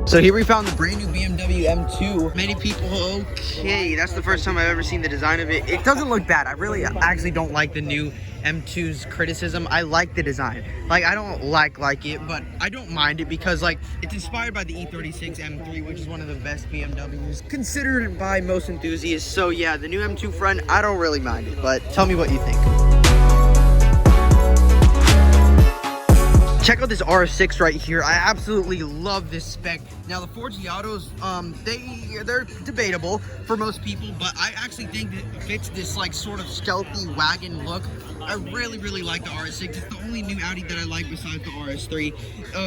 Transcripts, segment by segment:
So here we found the brand new BMW M2. Many people, okay, that's the first time I've ever seen the design of it. It doesn't look bad. I really actually don't like the new M2's criticism. I like the design. Like, I don't like it, but I don't mind it because, like, it's inspired by the E36 M3, which is one of the best BMWs considered by most enthusiasts. So yeah, the new M2 front, I don't really mind it, but tell me what you think. Check out this RS6 right here. I absolutely love this spec. Now the Ford Giottos, they're debatable for most people, but I actually think that it fits this like sort of stealthy wagon look. I really like the RS6. It's the only new Audi that I like besides the RS3.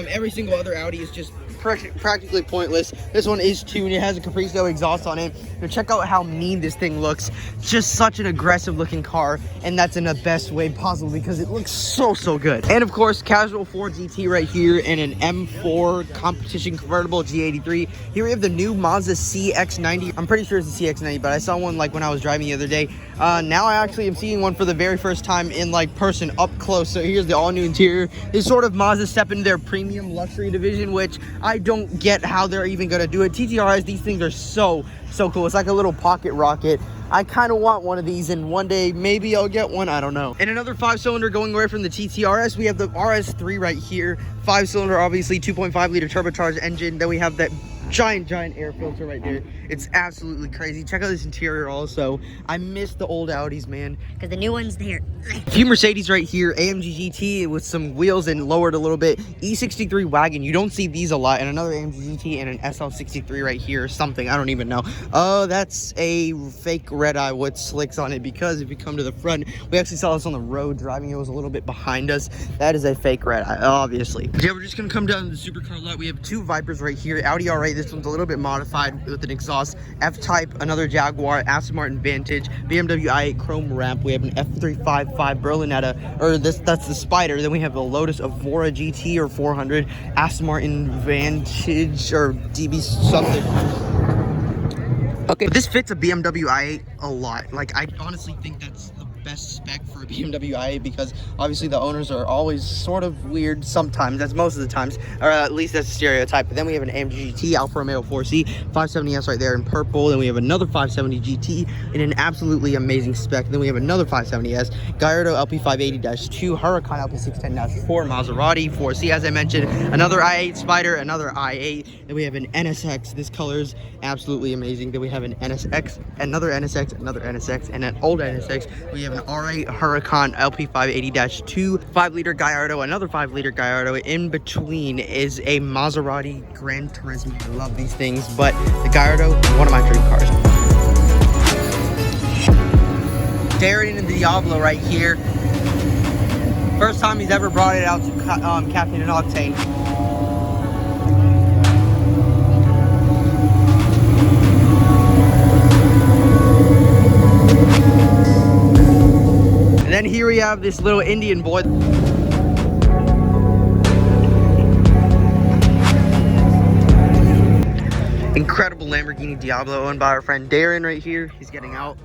Every single other Audi is just practically pointless. This one is tuned. It has a Capristo exhaust on it. Now check out how mean this thing looks. It's just such an aggressive looking car, and that's in the best way possible because it looks so good. And of course, casual Ford GT right here and an M4 competition convertible G83. Here we have the new Mazda CX-90. I'm pretty sure it's the CX-90, but I saw one like when I was driving the other day. Now I actually am seeing one for the very first time in like person up close. So here's the all new interior. This sort of Mazda step into their premium luxury division, which I don't get how they're even gonna do it. TTRs, these things are so cool. It's like a little pocket rocket. I kind of want one of these, and one day maybe I'll get one. I don't know. And another 5-cylinder going away from the TTRS. We have the RS3 right here. 5-cylinder, obviously, 2.5 liter turbocharged engine. Then we have that giant air filter right there. It's absolutely crazy. Check out this interior also. I miss the old Audis, man, because the new one's there. A few Mercedes right here. AMG GT with some wheels and lowered a little bit. E63 wagon. You don't see these a lot. And another AMG GT and an SL63 right here or something. I don't even know. Oh, that's a fake red eye with slicks on it, because if you come to the front, we actually saw this on the road driving. It was a little bit behind us. That is a fake red eye, obviously. Yeah, we're just gonna come down to the supercar lot. We have two Vipers right here. Audi R8. This one's a little bit modified with an exhaust. F-Type, another Jaguar, Aston Martin Vantage, BMW i8 Chrome Ramp. We have an F355 Berlinetta, or that's the Spider. Then we have a Lotus Evora GT or 400, Aston Martin Vantage or DB something. Okay, this fits a BMW i8 a lot. Like, I honestly think that's the best spec for a BMW i8 because obviously the owners are always sort of weird sometimes. That's most of the times, or at least that's a stereotype. But then we have an AMG GT Alfa Romeo 4C 570S right there in purple. Then we have another 570 GT in an absolutely amazing spec. Then we have another 570S Gallardo LP580-2, Huracan LP610-4, Maserati 4C as I mentioned, another i8 Spider, another i8. Then we have an NSX. This color is absolutely amazing. Then we have an NSX, another NSX, another NSX, and an old NSX. We have an R8 Huracan LP580-2, 5-liter Gallardo, another 5-liter Gallardo. In between is a Maserati Gran Turismo. I love these things, but the Gallardo is one of my dream cars. Staring in the Diablo right here. First time he's ever brought it out to Caffeine and Octane. And then here we have this little Indian boy. Incredible Lamborghini Diablo owned by our friend Darren right here. He's getting out.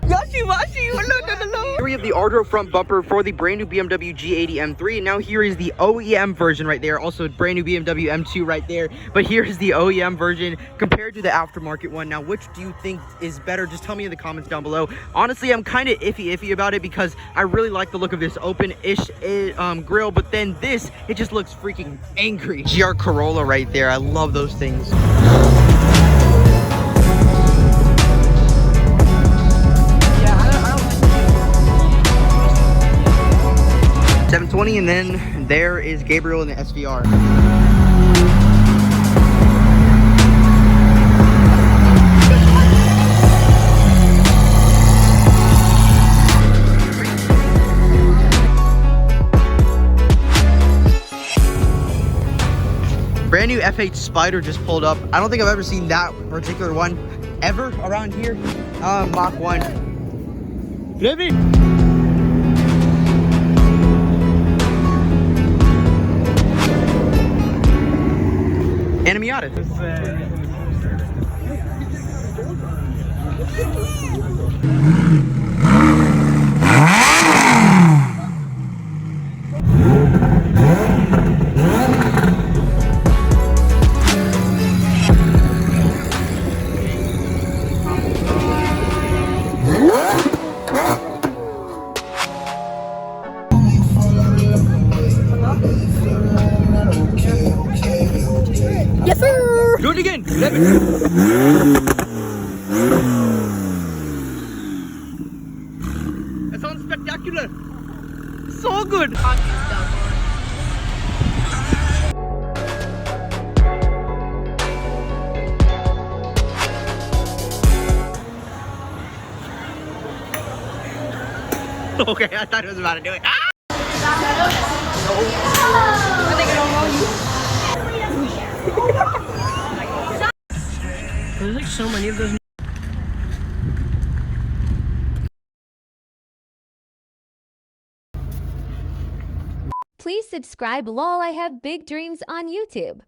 Here we have the Ardro front bumper for the brand new BMW G80 M3. And now here is the OEM version right there. Also brand new BMW M2 right there. But here is the OEM version compared to the aftermarket one. Now, which do you think is better? Just tell me in the comments down below. Honestly, I'm kind of iffy about it because I really like the look of this open-ish grill. But then this, it just looks freaking angry. GR Corolla right there. I love those things. 720, and then there is Gabriel in the SVR. Brand new F8 Spider just pulled up. I don't think I've ever seen that particular one ever around here. Mach 1. Good evening. And a Miata. Yes, sir! Do it again! That sounds spectacular! So good! Okay, I thought it was about to do it. Ah! There's like so many of those. Please subscribe. Lol, I have big dreams on YouTube.